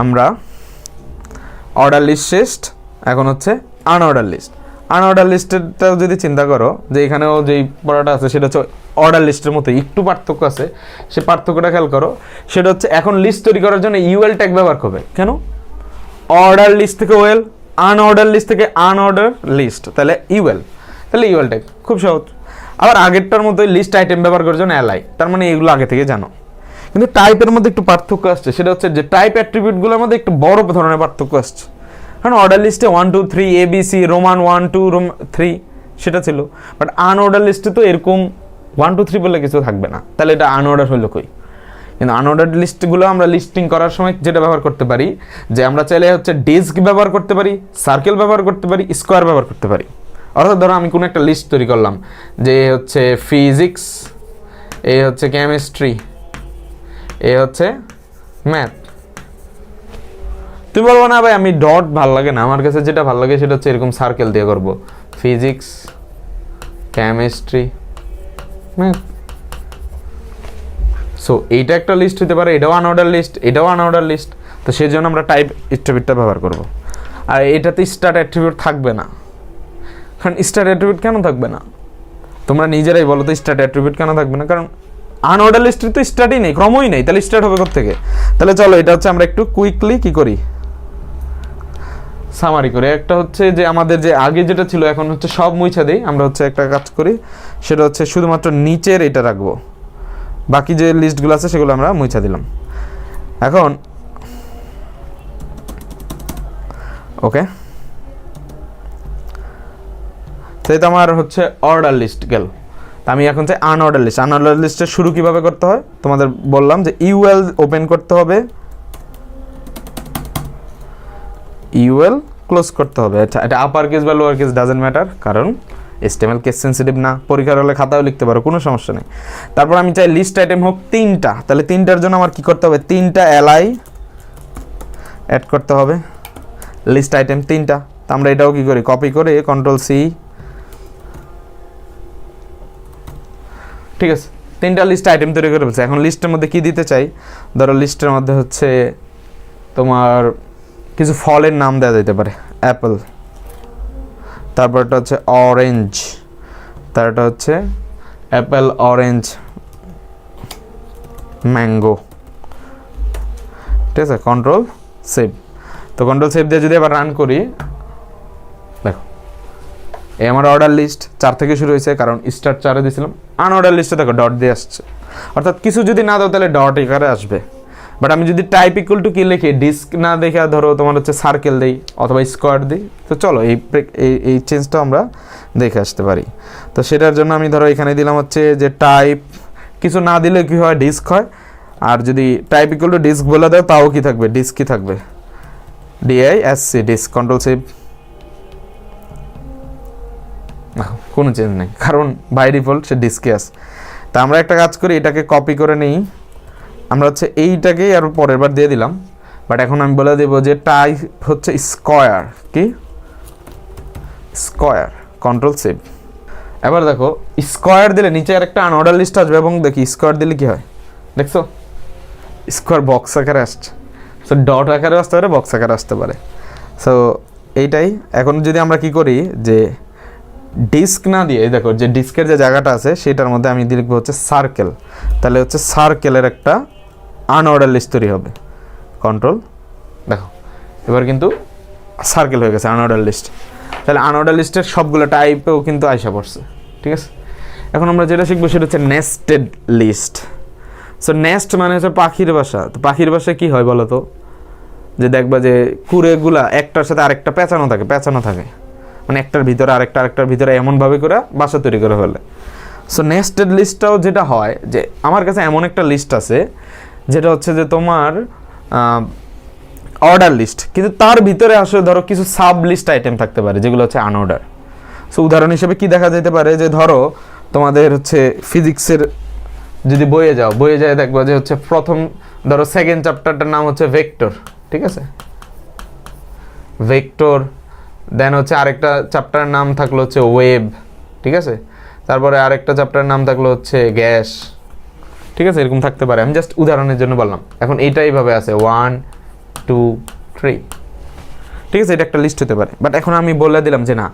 আমরা order list শেষ, এখন হচ্ছে আনঅর্ডার লিস্ট। আনঅর্ডার লিস্টেরটাও যদি চিন্তা করো যে এখানেও যেই পড়াটা আছে সেটা হচ্ছে অর্ডার লিস্টের মতো একটু পার্থক্য আছে, সে পার্থক্যটা খেয়াল করো। সেটা হচ্ছে এখন লিস্ট তৈরি করার জন্য ইউএল ট্যাগ ব্যবহার করবে। কেন? অর্ডার লিস্ট থেকে ওয়েল, আনঅর্ডার লিস্ট থেকে আনঅর্ডার লিস্ট, তাহলে ইউএল, তাহলে ইউএল ট্যাগ খুব সহজ। আবার আগেরটার মতোই লিস্ট আইটেম ব্যবহার করার জন্য এলআই, তার মানে এগুলো আগে থেকে জানো। কিন্তু টাইপের মধ্যে একটু পার্থক্য আসছে, সেটা হচ্ছে যে টাইপ অ্যাট্রিবিউটগুলোর মধ্যে একটু বড় ধরনের পার্থক্য আসছে। কারণ অর্ডার লিস্টে 1 2 3 ABC রোমান 1 2 3 সেটা ছিল, বাট আনঅর্ডার লিস্টে তো এরকম 1 2 3 বলে কিছু থাকবে না, তাহলে এটা আনঅর্ডার হলো কই? কিন্তু আনঅর্ডার লিস্টগুলো আমরা লিস্টিং করার সময় যেটা ব্যবহার করতে পারি, যে আমরা চাইলে হচ্ছে ডিস্ক ব্যবহার করতে পারি, সার্কেল ব্যবহার করতে পারি, স্কোয়ার ব্যবহার করতে পারি। অর্থাৎ ধরো আমি কোনো একটা লিস্ট তৈরি করলাম যে হচ্ছে ফিজিক্স, এ হচ্ছে কেমিস্ট্রি, এ হচ্ছে ম্যাথ। তুমি বলবো না ভাই আমি ডট ভাল লাগে না, আমার কাছে যেটা ভালো লাগে সেটা হচ্ছে এরকম সার্কেল দিয়ে করবো, ফিজিক্স, কেমিস্ট্রি, ম্যাথ। সো এইটা একটা লিস্ট হতে পারে, এটাও আনঅর্ডার লিস্ট, এটাও আনঅর্ডার লিস্ট। তো সেই জন্য আমরা টাইপ অ্যাট্রিবিউটটা ব্যবহার করব। আর এটাতে স্টার্ট অ্যাট্রিবিউট থাকবে না। কারণ স্টার্ট অ্যাট্রিবিউট কেন থাকবে না তোমরা নিজেরাই বলো তো, স্টার্ট অ্যাট্রিবিউট কেন থাকবে না? কারণ আনঅর্ডার লিস্টে তো স্টার্টই নেই, ক্রমই নেই, তাহলে স্টার্ট হবে কোত্থেকে? তাহলে চলো এটা হচ্ছে আমরা একটু কুইকলি কি করি, সামারি করে। একটা হচ্ছে যে আমাদের যে আগে যেটা ছিল এখন হচ্ছে সব মুছা দেই। আমরা হচ্ছে একটা কাজ করি, সেটা হচ্ছে শুধুমাত্র নিচের এটা রাখবো, বাকি যে লিস্টগুলো আছে সেগুলো আমরা মুছা দিলাম। এখন ওকে, তাই তো আমার হচ্ছে অর্ডার লিস্ট গেল। আমি এখন চাই আনঅর্ডার লিস্ট। আনঅর্ডার লিস্টের শুরু কিভাবে করতে হয় তোমাদের বললাম, যে ইউএল ওপেন করতে হবে, ইউএল ক্লোজ করতে হবে। আচ্ছা, এটা আপার কেস বা লোয়ার কেস ডাজেন্ট ম্যাটার, কারণ HTML কেস সেন্সিটিভ না, পরীক্ষার হলে খাতাও লিখতে পারো, কোনো সমস্যা নেই। তারপর আমি চাই লিস্ট আইটেম হোক 3টা, তাহলে 3টার জন্য আমার কি করতে হবে, 3টা এলআই অ্যাড করতে হবে, লিস্ট আইটেম 3টা। তো আমরা এটাও কি করি, কপি করে Ctrl+C, ঠিক আছে, 3টা লিস্ট আইটেম তৈরি করে ফেলছে। এখন লিস্টের মধ্যে কি দিতে চাই, ধরো লিস্টের মধ্যে হচ্ছে তোমার কিছু ফলের নাম দেওয়া যেতে পারে, অ্যাপেল, তারপরটা হচ্ছে অরেঞ্জ, তারটা হচ্ছে অ্যাপেল, অরেঞ্জ, ম্যাঙ্গো, ঠিক আছে। Ctrl+C, তো Ctrl+C দিয়ে যদি আবার রান করি, দেখো এই আমার অর্ডার লিস্ট 4 থেকে শুরু হয়েছে, কারণ স্টার্ট 4-এ দিয়েছিলাম। আনঅর্ডার লিস্টে দেখো ডট দিয়ে আসছে, অর্থাৎ কিছু যদি না দাও তাহলে ডট এখানে আসবে। বাট আমি যদি টাইপ ইকুয়াল টু কি লিখি, ডিস্ক না দেখে ধরো তোমার হচ্ছে সার্কেল দিই অথবা স্কোয়ার দিই, তো চলো এই চেঞ্জটা আমরা দেখে আসতে পারি। তো সেটার জন্য আমি ধরো এখানে দিলাম হচ্ছে যে টাইপ, কিছু না দিলে কি হয়, ডিস্ক হয়। আর যদি টাইপ ইকুয়াল টু ডিস্ক বলে দাও তাও কি থাকবে, ডিস্কই থাকবে, DISC, ডিস্ক। Ctrl+C, কোনো চেঞ্জ নেই, কারণ বাই ডিফল্ট সে ডিস্কে আছে। তা আমরা একটা কাজ করি, এটাকে কপি করে নিই, আমরা হচ্ছে এইটাকেই আর পরের বার দিয়ে দিলাম। বাট এখন আমি বলে দেবো যে টাইপ হচ্ছে স্কোয়ার, কি স্কোয়ার, Ctrl+C। এবার দেখো স্কোয়ার দিলে নিচে আর একটা আনঅর্ডার লিস্ট আসবে, এবং দেখি স্কোয়ার দিলে কি হয়, দেখছো স্কোয়ার বক্স আকারে আসছে। সো ডট আকারে আসতে পারে, বক্স আকারে আসতে পারে। সো এইটাই। এখন যদি আমরা কি করি, যে ডিস্ক না দিয়ে দেখো যে ডিস্কের যে জায়গাটা আছে সেটার মধ্যে আমি লিখবো হচ্ছে সার্কেল, তাহলে হচ্ছে সার্কেলের একটা আনঅর্ডার লিস্ট তৈরি হবে। কন্ট্রোল, দেখো এবার কিন্তু সার্কেল হয়ে গেছে আনঅর্ডার লিস্ট। তাহলে আনঅর্ডার লিস্টের সবগুলো টাইপেও কিন্তু আইসা পড়ছে, ঠিক আছে। এখন আমরা যেটা শিখবো সেটা হচ্ছে নেস্টেড লিস্ট। সো নেস্ট মানে হচ্ছে পাখির বাসা। তো পাখির বাসায় কী হয় বলো তো, যে দেখবা যে কুড়েগুলা একটার সাথে আরেকটা পেঁচানো থাকে, মানে একটার ভিতরে আরেকটার ভিতরে এমনভাবে করে বাসা তৈরি করে ফেলে। সো নেস্টেড লিস্টটাও যেটা হয়, যে আমার কাছে এমন একটা লিস্ট আছে যেটা হচ্ছে যে তোমার অর্ডার লিস্ট, কিন্তু তার ভিতরে আসলে ধরো কিছু সাব লিস্ট আইটেম থাকতে পারে যেগুলো হচ্ছে আনঅর্ডার। সো উদাহরণ হিসেবে কি দেখা যেতে পারে, যে ধরো তোমাদের হচ্ছে ফিজিক্সের যদি বইয়ে যায় দেখবা যে হচ্ছে প্রথম ধরো সেকেন্ড চ্যাপ্টারটার নাম হচ্ছে ভেক্টর, ঠিক আছে, ভেক্টর। দেন হচ্ছে আরেকটা চ্যাপ্টারের নাম থাকলো হচ্ছে ওয়েব, ঠিক আছে। তারপরে আরেকটা চ্যাপ্টারের নাম থাকলো হচ্ছে গ্যাস, ঠিক আছে, এরকম থাকতে পারে। আমি জাস্ট উদাহরণের জন্য বললাম। এখন এইটা এইভাবে আছে 1 2 3, ঠিক আছে, এটা একটা লিস্ট হতে পারে। বাট এখন আমি বলে দিলাম যে না,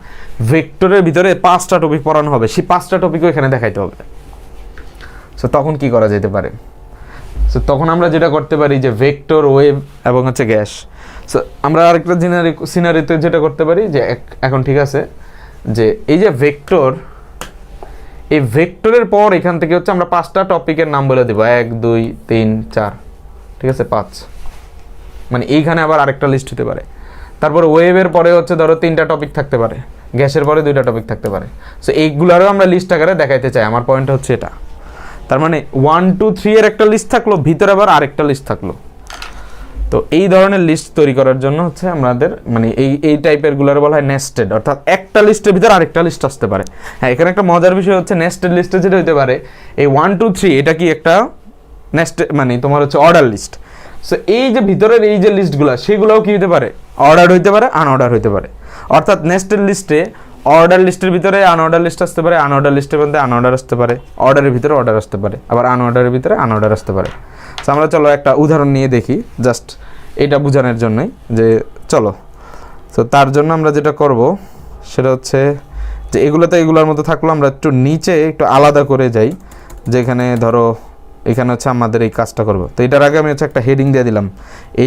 ভেক্টরের ভিতরে 5টা টপিক পড়ানো হবে, সেই 5টা টপিকও এখানে দেখাইতে হবে। সো তখন কি করা যেতে পারে? সো তখন আমরা যেটা করতে পারি যে ভেক্টর, ওয়েভ এবং হচ্ছে গ্যাস। সো আমরা আরেকটা সিনারিতে যেটা করতে পারি যে এখন ঠিক আছে যে এই যে ভেক্টর, এই ভেক্টরের পর এখান থেকে হচ্ছে আমরা 5টা টপিকের নাম বলে দেবো, 1 2 3 4, ঠিক আছে, 5, মানে এইখানে আবার আরেকটা লিস্ট হতে পারে। তারপর ওয়েভের পরে হচ্ছে ধরো 3টা টপিক থাকতে পারে, গ্যাসের পরে 2টা টপিক থাকতে পারে। সো এইগুলারও আমরা লিস্ট আকারে দেখাইতে চাই, আমার পয়েন্ট হচ্ছে এটা। তার মানে 1 2 3 এর একটা লিস্ট থাকলো, ভিতরে আবার আরেকটা লিস্ট থাকলো। তো এই ধরনের লিস্ট তৈরি করার জন্য হচ্ছে আমাদের মানে এই টাইপের গুলার বলা হয় নেস্টেড, অর্থাৎ একটা লিস্টের ভিতরে আরেকটা লিস্ট আসতে পারে। হ্যাঁ, এখানে একটা মজার বিষয় হচ্ছে নেস্টেড লিস্টে যেটা হতে পারে, এই 1 2 3 এটা কি একটা নেস্টেড মানে তোমার হচ্ছে অর্ডার লিস্ট। সো এই যে ভিতরের এই যে লিস্টগুলো, সেগুলোও কি হতে পারে, অর্ডার হইতে পারে, আনঅর্ডার হইতে পারে। অর্থাৎ নেস্টেড লিস্টে অর্ডার লিস্টের ভিতরে আনঅর্ডার লিস্ট আসতে পারে, আনঅর্ডার লিস্টের মধ্যে আনঅর্ডার আসতে পারে, অর্ডারের ভিতরে অর্ডার আসতে পারে, আবার আনঅর্ডারের ভিতরে আনঅর্ডার আসতে পারে। সো আমরা চলো একটা উদাহরণ নিয়ে দেখি, জাস্ট এটা বোঝানোর জন্যই যে চলো। তো তার জন্য আমরা যেটা করব সেটা হচ্ছে যে এগুলোতে এগুলোর মতো থাকলো, আমরা একটু নিচে একটু আলাদা করে যাই, যেখানে ধরো এখানে হচ্ছে আমাদের এই কাজটা করব। তো এটার আগে আমি হচ্ছে একটা হেডিং দিয়ে দিলাম,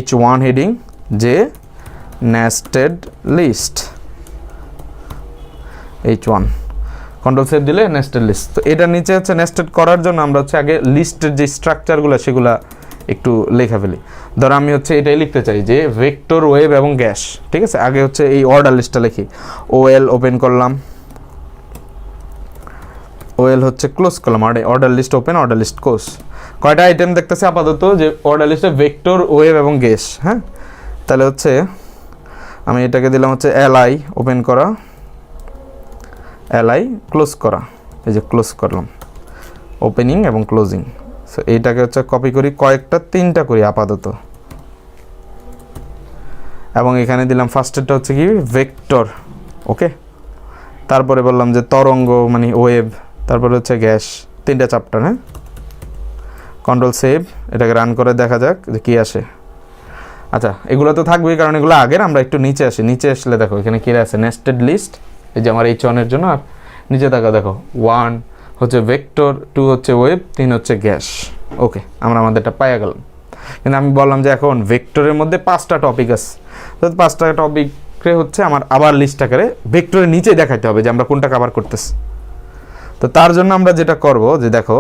H1 হেডিং, যে nested list, H1 control save দিলে নেস্টেড লিস্ট। তো এটার নিচে হচ্ছে নেস্টেড করার জন্য আমরা হচ্ছে আগে লিস্টের যে স্ট্রাকচারগুলো সেগুলা একটু লেখা ফেলি। ধরো আমি হচ্ছে এটাই লিখতে চাই যে ভেক্টর, ওয়েভ এবং গ্যাস, ঠিক আছে। আগে হচ্ছে এই অর্ডার লিস্টটা লিখি, OL ওপেন করলাম, OL হচ্ছে ক্লোজ করলাম, order list open, order list close. কয়টা আইটেম দেখতেছে আপাতত যে অর্ডার লিস্টে ভেক্টর, ওয়েভ এবং গ্যাস। হ্যাঁ, তাহলে হচ্ছে আমি এটাকে দিলাম হচ্ছে LI ওপেন করা, LI ক্লোজ করা, এই যে ক্লোজ করলাম, ওপেনিং এবং ক্লোজিং। সো এইটাকে হচ্ছে কপি করি, কয়েকটা 3টা করি আপাতত, এবং এখানে দিলাম ফার্স্টেরটা হচ্ছে কি ভেক্টর, ওকে। তারপরে বললাম যে তরঙ্গ মানে ওয়েভ, তারপরে হচ্ছে গ্যাস, 3টা চ্যাপ্টার। হ্যাঁ, কন্ট্রোল সেভ, এটাকে রান করে দেখা যাক যে কী আসে। আচ্ছা, এগুলো তো থাকবেই কারণ এগুলো আগের। আমরা একটু নিচে আসি, নিচে আসলে দেখো এখানে কী আছে, নেস্টেড লিস্ট, এই যে আমার H1 এর জন্য। আর নিচে দেখো 1 হচ্ছে ভেক্টর, 2 হচ্ছে ওয়েভ, 3 হচ্ছে গ্যাস। ওকে, আমরা আমাদেরটা পাইয়া গেলাম। কিন্তু আমি বললাম যে এখন ভেক্টরের মধ্যে 5টা টপিক আছে, তো 5টা টপিকে হচ্ছে আমার আবার লিস্ট আকারে ভেক্টরের নিচে দেখাইতে হবে যে আমরা কোনটা কভার করতেছি। তো তার জন্য আমরা যেটা করব যে দেখো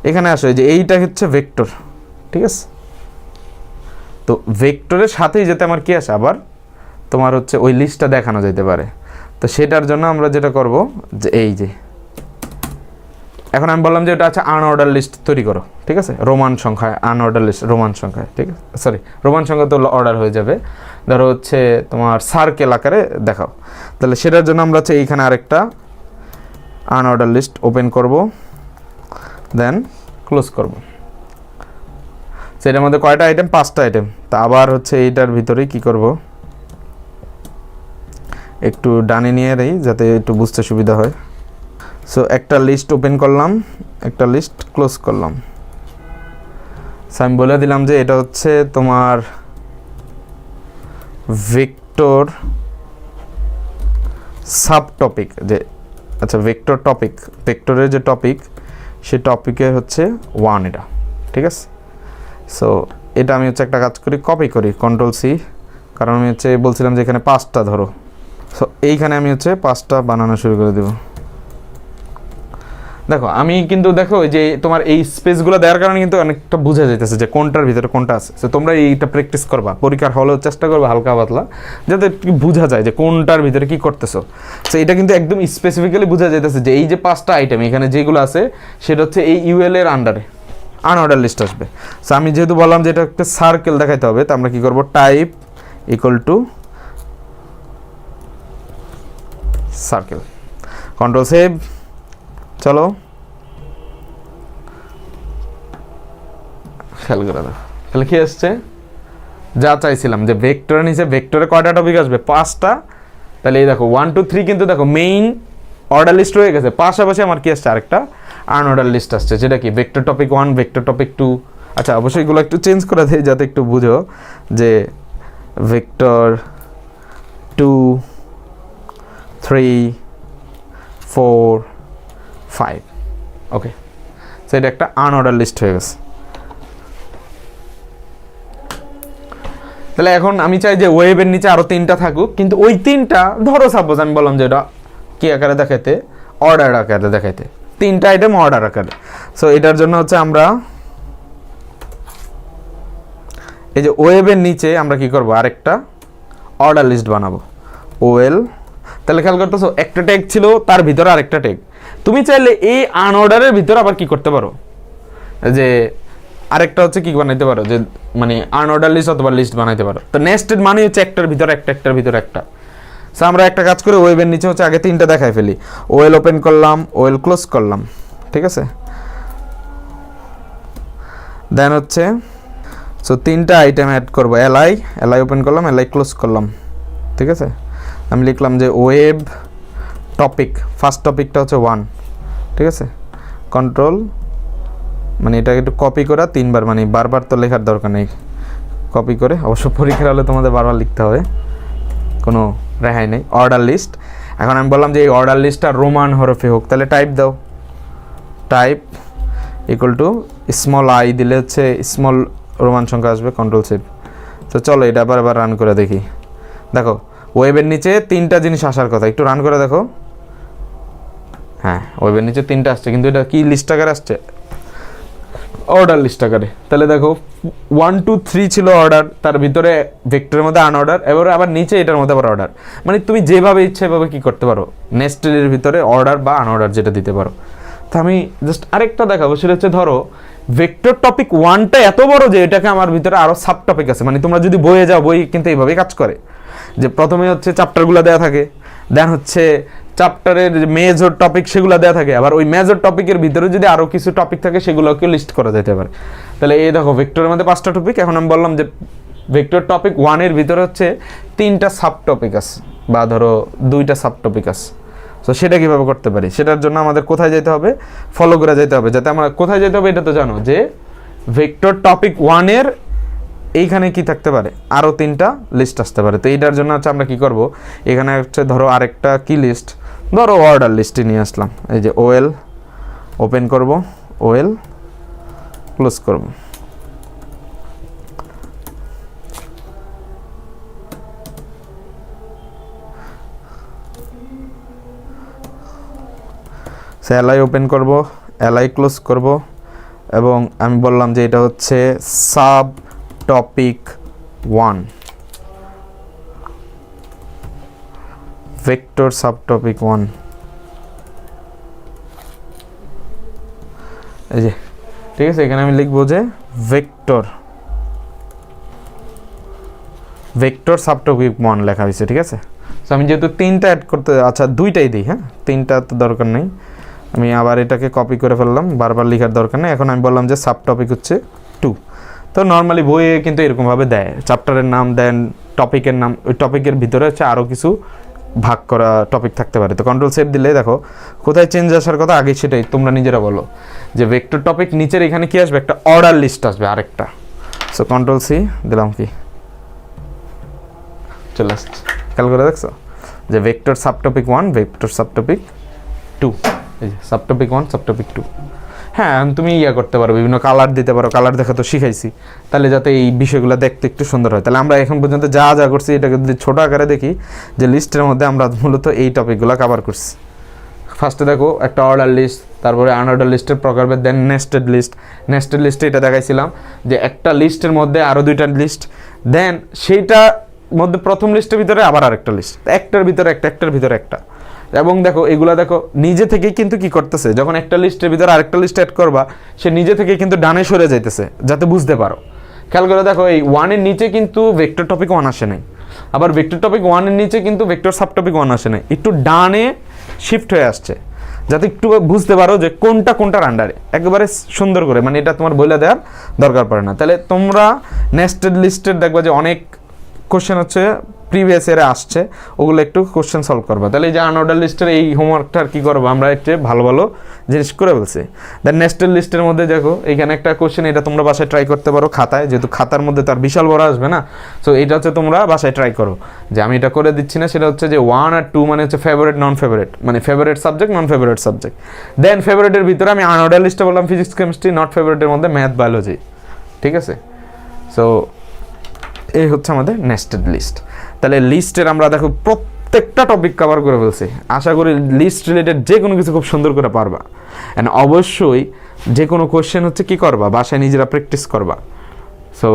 এখানে আসো, যে এইটা হচ্ছে ভেক্টর, ঠিক আছে। তো ভেক্টরের সাথেই যেতে আমার কি আসে, আবার তোমার হচ্ছে ওই লিস্টটা দেখানো যেতে পারে। তো সেটার জন্য আমরা যেটা করব যে এই যে এখন আমি বললাম যে এটা আছে আনঅর্ডার লিস্ট তৈরি করো, ঠিক আছে, রোমান সংখ্যায় আনঅর্ডার লিস্ট, রোমান সংখ্যায়, ঠিক আছে, সরি রোমান সংখ্যা তো অর্ডার হয়ে যাবে। ধরো হচ্ছে তোমার সার্কেল আকারে দেখাও। তাহলে সেটার জন্য আমরা হচ্ছে এইখানে আরেকটা আনঅর্ডার লিস্ট ওপেন করব, দেন ক্লোজ করব। সেটার মধ্যে কয়টা আইটেম, 5টা আইটেম। তা আবার হচ্ছে এইটার ভিতরেই কি করব, একটু ডানে নিয়ে দেই যাতে একটু বুঝতে সুবিধা হয়। সো একটা লিস্ট ওপেন করলাম, একটা লিস্ট ক্লোজ করলাম। সো আমি বলে দিলাম যে এটা হচ্ছে তোমার ভেক্টর সাব টপিক, যে আচ্ছা ভেক্টর টপিক, ভেক্টরের যে টপিক সেই টপিকের হচ্ছে 1 এটা, ঠিক আছে। সো এটা আমি হচ্ছে একটা কাজ করি, কপি করি, কন্ট্রোল সি, কারণ আমি হচ্ছে বলছিলাম যে এখানে 5টা ধরো। সো এইখানে আমি হচ্ছে 5টা বানানো শুরু করে দেবো। দেখো আমি কিন্তু দেখো যে তোমার এই স্পেসগুলো দেওয়ার কারণে কিন্তু অনেকটা বোঝা যাইতেছে যে কোনটার ভিতরে কোনটা আছে। তো তোমরা এইটা প্র্যাকটিস করবা, পরীক্ষার হলেও চেষ্টা করবে হালকা পাতলা, যাতে বোঝা যায় যে কোনটার ভিতরে কি করতেছো। তো এটা কিন্তু একদম স্পেসিফিক্যালি বোঝা যাইতেছে যে এই যে 5টা আইটেম এখানে যেগুলো আছে সেটা হচ্ছে এই ইউএল এর আন্ডারে আনঅর্ডার লিস্ট আসবে। সো আমি যেহেতু বললাম যে এটা একটা সার্কেল দেখাইতে হবে, তো আমরা কি করব, type equal to circle, control save, চলো খেয়াল করে দাও। তাহলে কি আসছে, যা চাইছিলাম যে ভেক্টরের নিচে ভেক্টরে কয়টা টপিক আসবে, 5টা। তাহলে এই দেখো 1 2 3 কিন্তু দেখো মেইন অর্ডার লিস্ট হয়ে গেছে, পাশাপাশি আমার কি আসছে আরেকটা আনঅর্ডার লিস্ট আসছে, যেটা কি ভেক্টর টপিক 1, ভেক্টর টপিক 2, আচ্ছা অবশ্যই এগুলো একটু চেঞ্জ করে দেয় যাতে একটু বুঝো যে ভেক্টর 2 3 4 5 ওকে। সো এটা একটা আনঅর্ডার লিস্ট হয়ে গেছে। তাহলে এখন আমি চাই যে ওয়েবের নিচে আরো 3টা থাকুক, কিন্তু ওই 3টা ধরো সাপোজ আমি বললাম যে এটা কি আকারে দেখাইতে, অর্ডার আকারে দেখাইতে, 3টা আইটেম অর্ডার আকারে। সো এটার জন্য হচ্ছে আমরা এই যে ওয়েবের নিচে আমরা কি করব, আরেকটা অর্ডার লিস্ট বানাবো ওএল। তাহলে খেয়াল করতেছো একটা ট্যাগ ছিল, তার ভিতরে আরেকটা ট্যাগ। তুমি চাইলে এই আনঅর্ডারের ভিতরে আবার কি করতে পারো, যে আরেকটা হচ্ছে কি বানাইতে পারো, যে মানে আনঅর্ডার লিস্ট অথবা লিস্ট বানাইতে পারো। তো নেস্টেড মানে হচ্ছে একটার ভিতরে একটা, একটার ভিতরে একটা। সো আমরা একটা কাজ করে ওয়েবের নিচে হচ্ছে আগে 3টা দেখাই ফেলি। ওয়েল ওপেন করলাম, ওয়েল ক্লোজ করলাম, ঠিক আছে। দেন হচ্ছে সো 3টা আইটেম অ্যাড করবো, এলআই ওপেন করলাম, এলআই ক্লোজ করলাম, ঠিক আছে। আমি লিখলাম যে ওয়েব টপিক, ফার্স্ট টপিকটা হচ্ছে 1, ঠিক আছে। কন্ট্রোল মানে এটাকে একটু কপি করা 3বার, মানে বারবার তো লেখার দরকার নেই, কপি করে। অবশ্য পরীক্ষার হলে তোমাদের বারবার লিখতে হবে, কোনো রেহাই নেই। অর্ডার লিস্ট, এখন আমি বললাম যে এই অর্ডার লিস্টটা রোমান হরফে হোক, তাহলে টাইপ দাও, type equal to small I দিলে হচ্ছে স্মল রোমান সংখ্যা আসবে, কন্ট্রোল সেভ। তো চলো এটা আবার রান করে দেখি। দেখো ওয়েবের নিচে 3টা জিনিস আসার কথা, একটু রান করে দেখো। হ্যাঁ ওয়েবের নিচে 3টা আসছে, কিন্তু এটা কি লিস্ট আকারে আসছে, অর্ডার লিস্ট আকারে। তাহলে দেখো 1 2 3 ছিল অর্ডার, তার ভিতরে ভেক্টরের মধ্যে আনঅর্ডার, এবার আবার নিচে এটার মধ্যে আবার অর্ডার। মানে তুমি যেভাবে ইচ্ছে এভাবে কি করতে পারো, নেস্টেডের ভিতরে অর্ডার বা আনঅর্ডার যেটা দিতে পারো। তো আমি জাস্ট আরেকটা দেখাবো, সেটা হচ্ছে ধরো ভেক্টর টপিক 1টা এত বড় যে এটাকে আমার ভিতরে আরো সাব টপিক আছে। মানে তোমরা যদি বইয়ে যাও, বই কিন্তু এইভাবেই কাজ করে, যে প্রথমে হচ্ছে চ্যাপ্টারগুলো দেওয়া থাকে, দেন হচ্ছে চ্যাপ্টারের যে মেজর টপিক সেগুলো দেওয়া থাকে, আবার ওই মেজর টপিকের ভিতরে যদি আরও কিছু টপিক থাকে সেগুলোকে লিস্ট করা যেতে পারে। তাহলে এই দেখো ভেক্টরের মধ্যে 5টা টপিক। এখন আমি বললাম যে ভেক্টর টপিক 1-এর ভিতরে হচ্ছে 3টা সাব টপিক আছে, বা ধরো 2টা সাব টপিক আছে। তো সেটা কীভাবে করতে পারি, সেটার জন্য আমাদের কোথায় যেতে হবে, ফলো করে যেতে হবে। যাতে আমরা কোথায় যেতে হবে এটা তো জানো, যে ভেক্টর টপিক 1-এর এইখানে কি থাকতে পারে, আরও 3টা লিস্ট আসতে পারে। তো এইটার জন্য হচ্ছে আমরা কি করব, এখানে হচ্ছে ধরো আরেকটা কি লিস্ট, ধরো অর্ডার লিস্টে নিয়ে আসলাম। এই যে ওএল ওপেন করব, ওএল ক্লোজ করব। এলআই ওপেন করব, এলআই ক্লোজ করব, এবং আমি বললাম যে এটা হচ্ছে sub topic 1, vector sub topic 1। এই যে ঠিক আছে, এখানে আমি লিখবো যে ভেক্টর সাব টপিক 1 লেখা হয়েছে, ঠিক আছে। তো আমি যেহেতু 3টা অ্যাড করতে, আচ্ছা 2টাই দিই, হ্যাঁ 3টা তো দরকার নেই। আমি আবার এটাকে কপি করে ফেললাম, বারবার লেখার দরকার নেই। এখন আমি বললাম যে সাব টপিক হচ্ছে 2। তো নর্মালি বইয়ে কিন্তু এরকমভাবে দেয়, চ্যাপ্টারের নাম দেন, টপিকের নাম, ওই টপিকের ভিতরে হচ্ছে আরও কিছু ভাগ করা টপিক থাকতে পারে। তো কন্ট্রোল সেভ দিলে দেখো কোথায় চেঞ্জ আসার কথা আগে সেটাই তোমরা নিজেরা বলো, যে ভেক্টর টপিক নিচের এখানে কি আসবে, একটা অর্ডার লিস্ট আসবে আরেকটা। সো কন্ট্রোল সি দিলাম, কি চলে আসছে, খেয়াল করে দেখছো যে vector sub topic 1, vector sub topic 2, এই যে সাব টপিক 1 সাব টপিক 2। হ্যাঁ তুমি ইয়া করতে পারো, বিভিন্ন কালার দিতে পারো, কালার দেখা তো শিখাইছি, তাহলে যাতে এই বিষয়গুলো দেখতে একটু সুন্দর হয়। তাহলে আমরা এখন পর্যন্ত যা যা করছি এটাকে যদি ছোটো আকারে দেখি, যে লিস্টের মধ্যে আমরা মূলত এই টপিকগুলো কভার করছি। ফার্স্টে দেখো একটা অর্ডার লিস্ট, তারপরে আনঅর্ডার লিস্টের প্রকারভেদ, দেন নেস্টেড লিস্ট। নেস্টেড লিস্টে এটা দেখাইছিলাম যে একটা লিস্টের মধ্যে আরও 2টা লিস্ট, দেন সেইটা মধ্যে প্রথম লিস্টের ভিতরে আবার আরেকটা লিস্ট, একটার ভিতরে একটা, একটার ভিতরে একটা। এবং দেখো এগুলা দেখো নিজে থেকেই কিন্তু কি করতেছে, যখন একটা লিস্টের ভিতরে আরেকটা লিস্ট অ্যাড করবা, সে নিজে থেকেই কিন্তু ডানে সরে যাইতেছে, যাতে বুঝতে পারো। খেয়াল করে দেখো এই 1-এর নিচে কিন্তু ভেক্টর টপিক 1 আসে নাই, আবার ভেক্টর টপিক 1-এর নিচে কিন্তু ভেক্টর সাব টপিক 1 আসে নাই, একটু ডানে শিফট হয়ে আসছে, যাতে একটু বুঝতে পারো যে কোনটা কোনটার আন্ডারে, একেবারে সুন্দর করে। মানে এটা তোমার বলে দেওয়ার দরকার পড়ে না। তাহলে তোমরা নেস্টেড লিস্টের দেখবা যে অনেক কোশ্চেন হচ্ছে প্রিভিয়াস ইয়ারে আসছে ওগুলো একটু কোশ্চেন সলভ করবা। তাহলে এই যে আনঅর্ডার লিস্টের এই হোমওয়ার্কটা আর কি করবো আমরা একটু ভালো ভালো জিনিস করে বলছি। দেন নেস্টেড লিস্টের মধ্যে দেখো এইখানে একটা কোশ্চেন, এটা তোমরা বাসায় ট্রাই করতে পারো খাতায়, যেহেতু খাতার মধ্যে তার বিশাল বড় আসবে না, সো এটা হচ্ছে তোমরা বাসায় ট্রাই করো। যে আমি এটা করে দিচ্ছি না, সেটা হচ্ছে যে 1 আর 2 মানে হচ্ছে ফেভারিট নন ফেভারিট, মানে ফেভারিট সাবজেক্ট নন ফেভারিট সাবজেক্ট। দেন ফেভারিটের ভিতরে আমি আনঅর্ডার লিস্টে বললাম ফিজিক্স কেমিস্ট্রি, নট ফেভারিটের মধ্যে ম্যাথ বায়োলজি। ঠিক আছে, সো এই হচ্ছে আমাদের নেস্টেড লিস্ট। তাহলে লিস্টের আমরা দেখো প্রত্যেকটা টপিক কভার করে ফেলছি। আশা করি লিস্ট রিলেটেড যে কোনো কিছু খুব সুন্দর করে পারবা। অ্যান্ড অবশ্যই যে কোনো কোয়েশ্চেন হচ্ছে কি করবা, বাসায় নিজেরা প্র্যাকটিস করবা। সো